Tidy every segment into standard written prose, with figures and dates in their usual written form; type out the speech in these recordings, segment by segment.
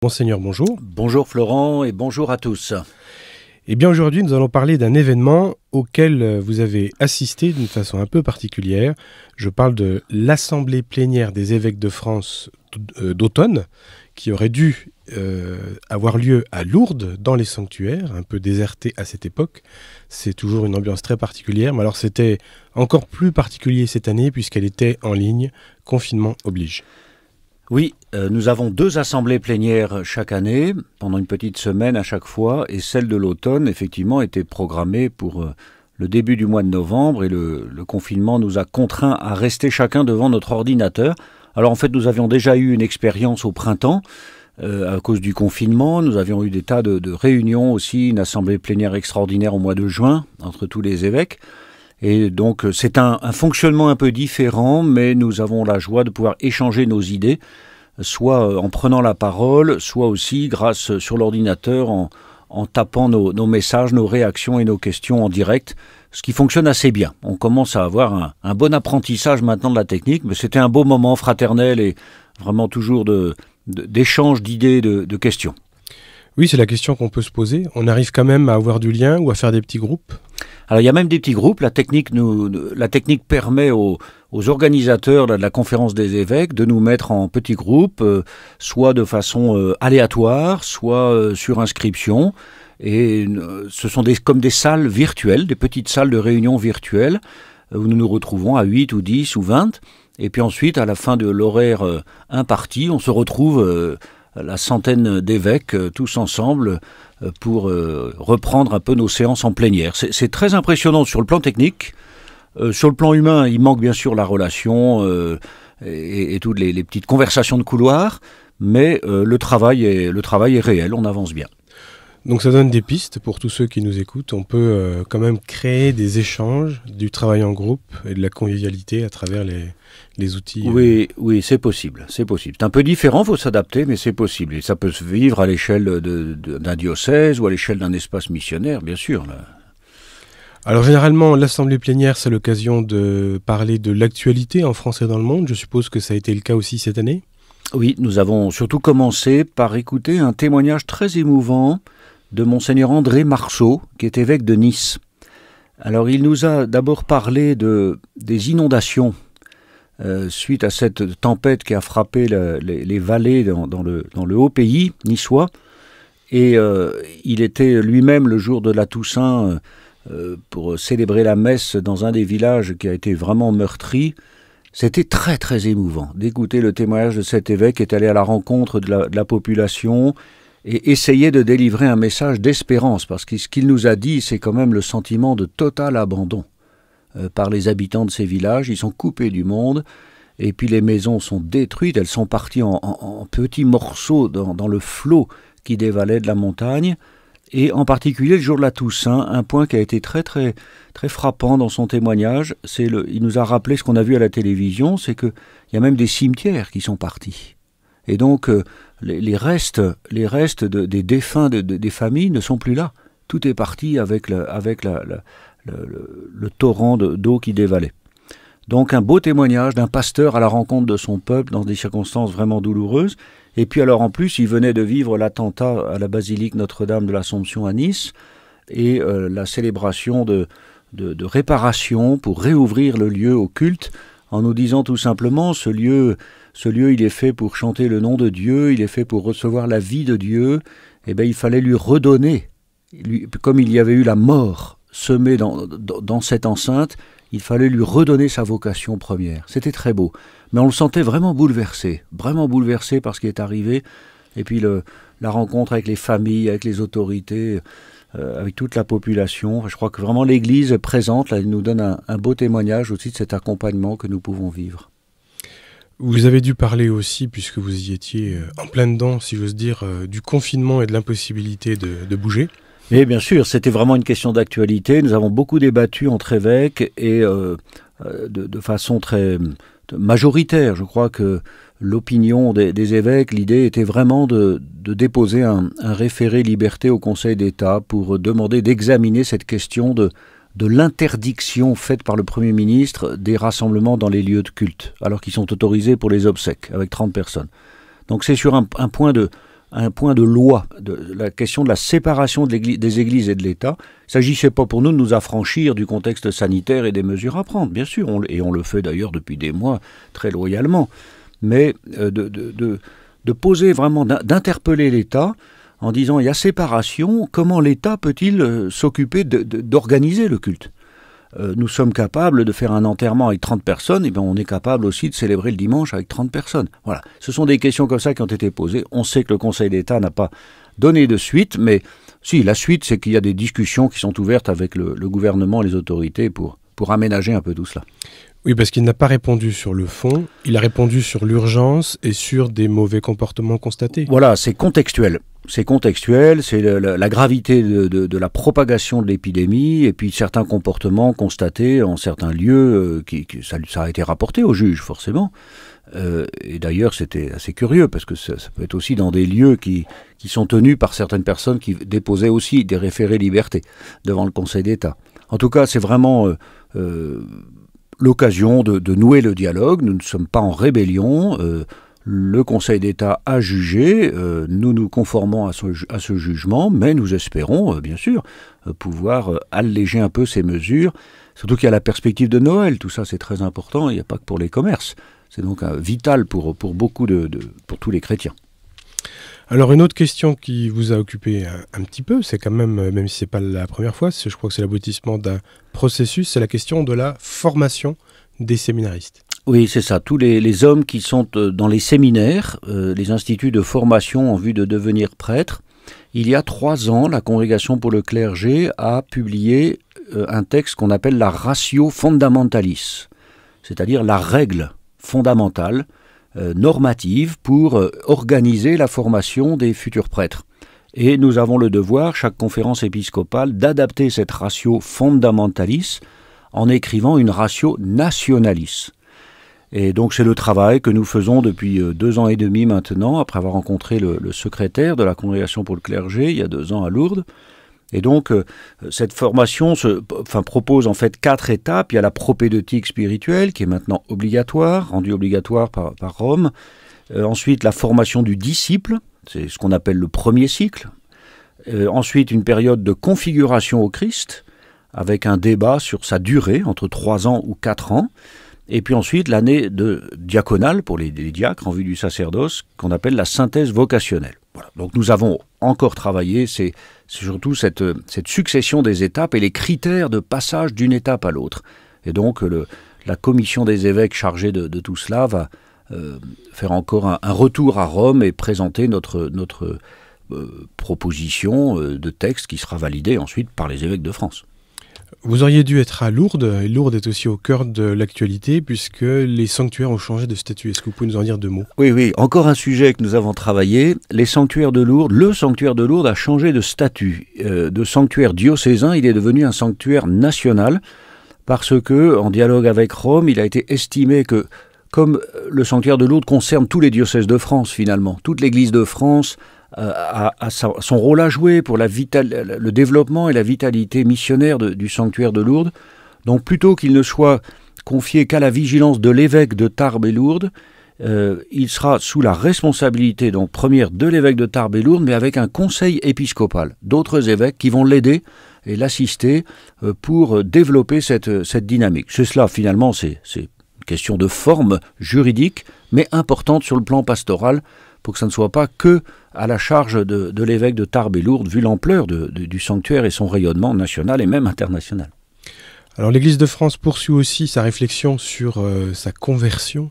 Monseigneur, bonjour. Bonjour Florent et bonjour à tous. Eh bien aujourd'hui, nous allons parler d'un événement auquel vous avez assisté d'une façon un peu particulière. Je parle de l'Assemblée plénière des évêques de France d'automne, qui aurait dû avoir lieu à Lourdes, dans les sanctuaires, un peu désertés à cette époque. C'est toujours une ambiance très particulière, mais alors c'était encore plus particulier cette année, puisqu'elle était en ligne, confinement oblige. Oui, nous avons 2 assemblées plénières chaque année, pendant une petite semaine à chaque fois, et celle de l'automne, effectivement, était programmée pour le début du mois de novembre, et le confinement nous a contraints à rester chacun devant notre ordinateur. Alors en fait, nous avions déjà eu une expérience au printemps, à cause du confinement. Nous avions eu des tas de réunions aussi, une assemblée plénière extraordinaire au mois de juin, entre tous les évêques. Et donc c'est un fonctionnement un peu différent, mais nous avons la joie de pouvoir échanger nos idées, soit en prenant la parole, soit aussi grâce sur l'ordinateur en tapant nos messages, nos réactions et nos questions en direct, ce qui fonctionne assez bien. On commence à avoir un bon apprentissage maintenant de la technique, mais c'était un beau moment fraternel et vraiment toujours d'échange d'idées, de questions. Oui, c'est la question qu'on peut se poser. On arrive quand même à avoir du lien ou à faire des petits groupes ? Alors il y a même des petits groupes. La technique permet aux organisateurs de la conférence des évêques de nous mettre en petits groupes, soit de façon aléatoire, soit sur inscription. Et ce sont comme des salles virtuelles, des petites salles de réunion virtuelles, où nous nous retrouvons à 8 ou 10 ou 20. Et puis ensuite, à la fin de l'horaire imparti, on se retrouve la centaine d'évêques tous ensemble pour reprendre un peu nos séances en plénière. C'est très impressionnant sur le plan technique. Sur le plan humain, il manque bien sûr la relation et toutes les petites conversations de couloir, mais le travail est réel, on avance bien. Donc ça donne des pistes pour tous ceux qui nous écoutent. On peut quand même créer des échanges, du travail en groupe et de la convivialité à travers les outils. Oui, c'est possible. C'est un peu différent, il faut s'adapter, mais c'est possible. Et ça peut se vivre à l'échelle d'un diocèse ou à l'échelle d'un espace missionnaire, bien sûr. Là. Alors généralement, l'Assemblée plénière, c'est l'occasion de parler de l'actualité en France et dans le monde. Je suppose que ça a été le cas aussi cette année ? Oui, nous avons surtout commencé par écouter un témoignage très émouvant de Monseigneur André Marceau, qui est évêque de Nice. Alors il nous a d'abord parlé des inondations suite à cette tempête qui a frappé les vallées dans le haut pays niçois. Et il était lui-même le jour de la Toussaint pour célébrer la messe dans un des villages qui a été vraiment meurtri. C'était très très émouvant d'écouter le témoignage de cet évêque qui est allé à la rencontre de la population et essayer de délivrer un message d'espérance, parce que ce qu'il nous a dit, c'est quand même le sentiment de total abandon par les habitants de ces villages. Ils sont coupés du monde, et puis les maisons sont détruites, elles sont parties en petits morceaux dans le flot qui dévalait de la montagne, et en particulier le jour de la Toussaint, un point qui a été très très très frappant dans son témoignage, il nous a rappelé ce qu'on a vu à la télévision, c'est qu'il y a même des cimetières qui sont partis. Et donc, les restes des défunts des familles ne sont plus là. Tout est parti avec le torrent d'eau qui dévalait. Donc, un beau témoignage d'un pasteur à la rencontre de son peuple dans des circonstances vraiment douloureuses. Et puis alors, en plus, il venait de vivre l'attentat à la basilique Notre-Dame de l'Assomption à Nice et la célébration de réparation pour réouvrir le lieu au culte, en nous disant tout simplement, ce lieu, il est fait pour chanter le nom de Dieu, il est fait pour recevoir la vie de Dieu. Eh bien, il fallait lui redonner, comme il y avait eu la mort semée dans cette enceinte, il fallait lui redonner sa vocation première. C'était très beau. Mais on le sentait vraiment bouleversé par ce qui est arrivé. Et puis la rencontre avec les familles, avec les autorités, avec toute la population. Je crois que vraiment l'Église est présente, là, elle nous donne un beau témoignage aussi de cet accompagnement que nous pouvons vivre. Vous avez dû parler aussi, puisque vous y étiez en plein dedans, si j'ose dire, du confinement et de l'impossibilité de bouger. Et bien sûr, c'était vraiment une question d'actualité. Nous avons beaucoup débattu entre évêques et de façon très majoritaire. Je crois que l'opinion des évêques, l'idée était vraiment de déposer un référé liberté au Conseil d'État pour demander d'examiner cette question de l'interdiction faite par le Premier ministre des rassemblements dans les lieux de culte, alors qu'ils sont autorisés pour les obsèques, avec 30 personnes. Donc c'est sur un point un point de loi, de la question de la séparation des églises et de l'État. Il ne s'agissait pas pour nous de nous affranchir du contexte sanitaire et des mesures à prendre, bien sûr, et on le fait d'ailleurs depuis des mois très loyalement, mais de poser vraiment, d'interpeller l'État en disant il y a séparation, comment l'État peut-il s'occuper d'organiser le culte ? Nous sommes capables de faire un enterrement avec 30 personnes, et bien on est capable aussi de célébrer le dimanche avec 30 personnes. Voilà. Ce sont des questions comme ça qui ont été posées. On sait que le Conseil d'État n'a pas donné de suite, mais si, la suite, c'est qu'il y a des discussions qui sont ouvertes avec le gouvernement et les autorités pour aménager un peu tout cela. Oui, parce qu'il n'a pas répondu sur le fond, il a répondu sur l'urgence et sur des mauvais comportements constatés. Voilà, c'est contextuel. C'est contextuel, c'est la gravité de la propagation de l'épidémie et puis certains comportements constatés en certains lieux, ça a été rapporté au juge forcément. Et d'ailleurs c'était assez curieux parce que ça peut être aussi dans des lieux qui sont tenus par certaines personnes qui déposaient aussi des référés liberté devant le Conseil d'État. En tout cas c'est vraiment l'occasion de nouer le dialogue, nous ne sommes pas en rébellion. Le Conseil d'État a jugé, nous nous conformons à ce jugement, mais nous espérons, bien sûr, pouvoir alléger un peu ces mesures, surtout qu'il y a la perspective de Noël, tout ça c'est très important, il n'y a pas que pour les commerces, c'est donc vital pour beaucoup pour tous les chrétiens. Alors une autre question qui vous a occupé un petit peu, c'est quand même si ce n'est pas la première fois, je crois que c'est l'aboutissement d'un processus, c'est la question de la formation des séminaristes. Oui, c'est ça. Tous les hommes qui sont dans les séminaires, les instituts de formation en vue de devenir prêtres, il y a 3 ans, la Congrégation pour le clergé a publié un texte qu'on appelle la Ratio Fundamentalis, c'est-à-dire la règle fondamentale, normative, pour organiser la formation des futurs prêtres. Et nous avons le devoir, chaque conférence épiscopale, d'adapter cette Ratio Fundamentalis en écrivant une Ratio Nationalis. Et donc c'est le travail que nous faisons depuis 2 ans et demi maintenant, après avoir rencontré le secrétaire de la Congrégation pour le clergé il y a 2 ans à Lourdes. Et donc cette formation propose en fait 4 étapes. Il y a la propédeutique spirituelle qui est maintenant obligatoire, rendue obligatoire par Rome. Ensuite la formation du disciple, c'est ce qu'on appelle le premier cycle. Ensuite une période de configuration au Christ, avec un débat sur sa durée, entre 3 ans ou 4 ans. Et puis ensuite, l'année diaconale pour les diacres en vue du sacerdoce, qu'on appelle la synthèse vocationnelle. Voilà. Donc nous avons encore travaillé, c'est surtout cette succession des étapes et les critères de passage d'une étape à l'autre. Et donc la commission des évêques chargée de tout cela va faire encore un retour à Rome et présenter notre proposition de texte qui sera validée ensuite par les évêques de France. Vous auriez dû être à Lourdes, et Lourdes est aussi au cœur de l'actualité puisque les sanctuaires ont changé de statut. Est-ce que vous pouvez nous en dire 2 mots ? Oui, encore un sujet que nous avons travaillé. Les sanctuaires de Lourdes, le sanctuaire de Lourdes a changé de statut. De sanctuaire diocésain, il est devenu un sanctuaire national parce que, en dialogue avec Rome, il a été estimé que, comme le sanctuaire de Lourdes concerne tous les diocèses de France finalement, toute l'Église de France a son rôle à jouer pour le développement et la vitalité missionnaire du sanctuaire de Lourdes. Donc plutôt qu'il ne soit confié qu'à la vigilance de l'évêque de Tarbes et Lourdes, il sera sous la responsabilité donc première de l'évêque de Tarbes et Lourdes, mais avec un conseil épiscopal, d'autres évêques qui vont l'aider et l'assister pour développer cette dynamique. C'est cela finalement, c'est une question de forme juridique, mais importante sur le plan pastoral, pour que ça ne soit pas que à la charge de l'évêque de Tarbes et Lourdes, vu l'ampleur du sanctuaire et son rayonnement national et même international. Alors l'Église de France poursuit aussi sa réflexion sur sa conversion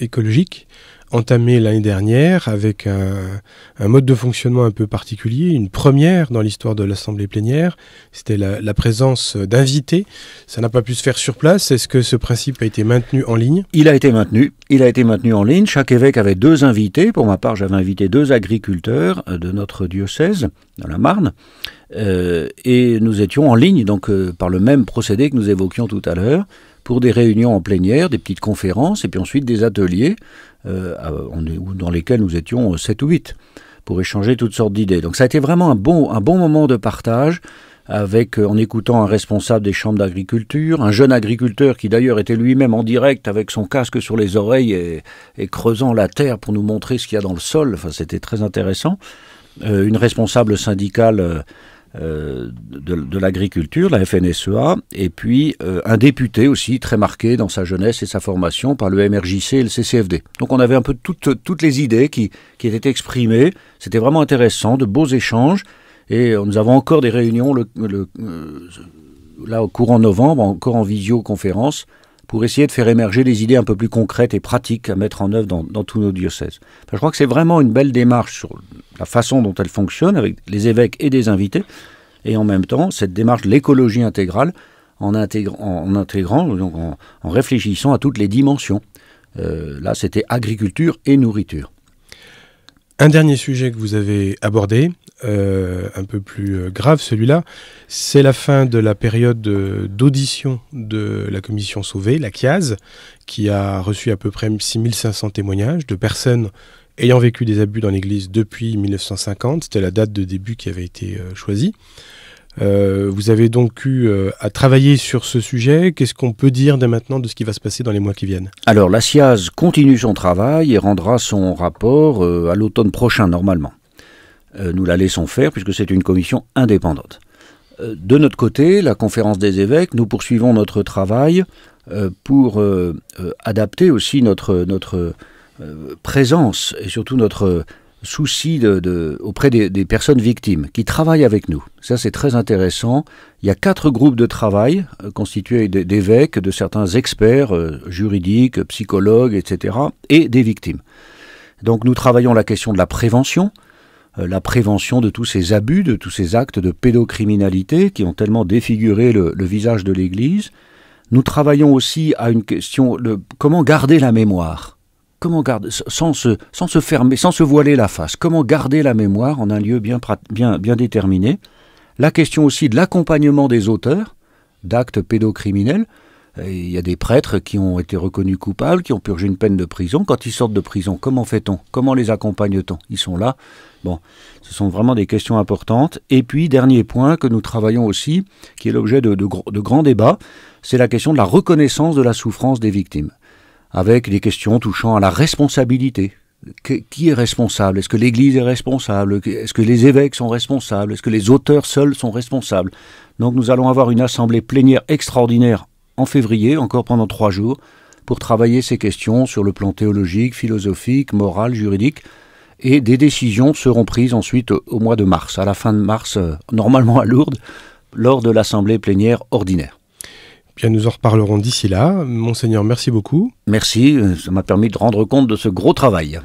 écologique, entamée l'année dernière avec un mode de fonctionnement un peu particulier, une première dans l'histoire de l'Assemblée plénière, c'était la présence d'invités. Ça n'a pas pu se faire sur place. Est-ce que ce principe a été maintenu en ligne ? Il a été maintenu en ligne. Chaque évêque avait 2 invités. Pour ma part, j'avais invité 2 agriculteurs de notre diocèse, dans la Marne, et nous étions en ligne, donc par le même procédé que nous évoquions tout à l'heure, pour des réunions en plénière, des petites conférences, et puis ensuite des ateliers dans lesquels nous étions 7 ou 8, pour échanger toutes sortes d'idées. Donc ça a été vraiment un bon moment de partage, en écoutant un responsable des chambres d'agriculture, un jeune agriculteur qui d'ailleurs était lui-même en direct avec son casque sur les oreilles et creusant la terre pour nous montrer ce qu'il y a dans le sol. Enfin, c'était très intéressant. Une responsable syndicale de l'agriculture, la FNSEA, et puis un député aussi très marqué dans sa jeunesse et sa formation par le MRJC et le CCFD. Donc on avait un peu toutes les idées qui étaient exprimées. C'était vraiment intéressant, de beaux échanges. Et nous avons encore des réunions là au courant novembre, encore en visioconférence, pour essayer de faire émerger des idées un peu plus concrètes et pratiques à mettre en œuvre dans tous nos diocèses. Enfin, je crois que c'est vraiment une belle démarche sur la façon dont elle fonctionne, avec les évêques et des invités, et en même temps, cette démarche de l'écologie intégrale, en réfléchissant à toutes les dimensions. Là, c'était agriculture et nourriture. Un dernier sujet que vous avez abordé, un peu plus grave celui-là, c'est la fin de la période d'audition de la commission Sauvé, la CIAZ, qui a reçu à peu près 6500 témoignages de personnes ayant vécu des abus dans l'Église depuis 1950. C'était la date de début qui avait été choisie. Vous avez donc eu à travailler sur ce sujet. Qu'est-ce qu'on peut dire dès maintenant de ce qui va se passer dans les mois qui viennent? Alors, la CIAZ continue son travail et rendra son rapport à l'automne prochain, normalement. Nous la laissons faire puisque c'est une commission indépendante. De notre côté, la conférence des évêques, nous poursuivons notre travail pour adapter aussi notre présence et surtout notre souci auprès des personnes victimes qui travaillent avec nous. Ça, c'est très intéressant. Il y a 4 groupes de travail constitués d'évêques, de certains experts juridiques, psychologues, etc., et des victimes. Donc nous travaillons la question de la prévention de tous ces abus, de tous ces actes de pédocriminalité qui ont tellement défiguré le visage de l'Église. Nous travaillons aussi à une question de comment garder la mémoire. Comment garder, sans se fermer, sans se voiler la face, comment garder la mémoire en un lieu bien déterminé. La question aussi de l'accompagnement des auteurs d'actes pédocriminels. Il y a des prêtres qui ont été reconnus coupables, qui ont purgé une peine de prison. Quand ils sortent de prison, comment fait-on? Comment les accompagne-t-on? Ils sont là. Bon, ce sont vraiment des questions importantes. Et puis, dernier point que nous travaillons aussi, qui est l'objet de grands débats, c'est la question de la reconnaissance de la souffrance des victimes, avec des questions touchant à la responsabilité. Qui est responsable? Est-ce que l'Église est responsable? Est-ce que les évêques sont responsables? Est-ce que les auteurs seuls sont responsables? Donc nous allons avoir une assemblée plénière extraordinaire en février, encore pendant 3 jours, pour travailler ces questions sur le plan théologique, philosophique, moral, juridique, et des décisions seront prises ensuite au mois de mars, à la fin de mars, normalement à Lourdes, lors de l'assemblée plénière ordinaire. Bien, nous en reparlerons d'ici là. Monseigneur, merci beaucoup. Merci, ça m'a permis de rendre compte de ce gros travail.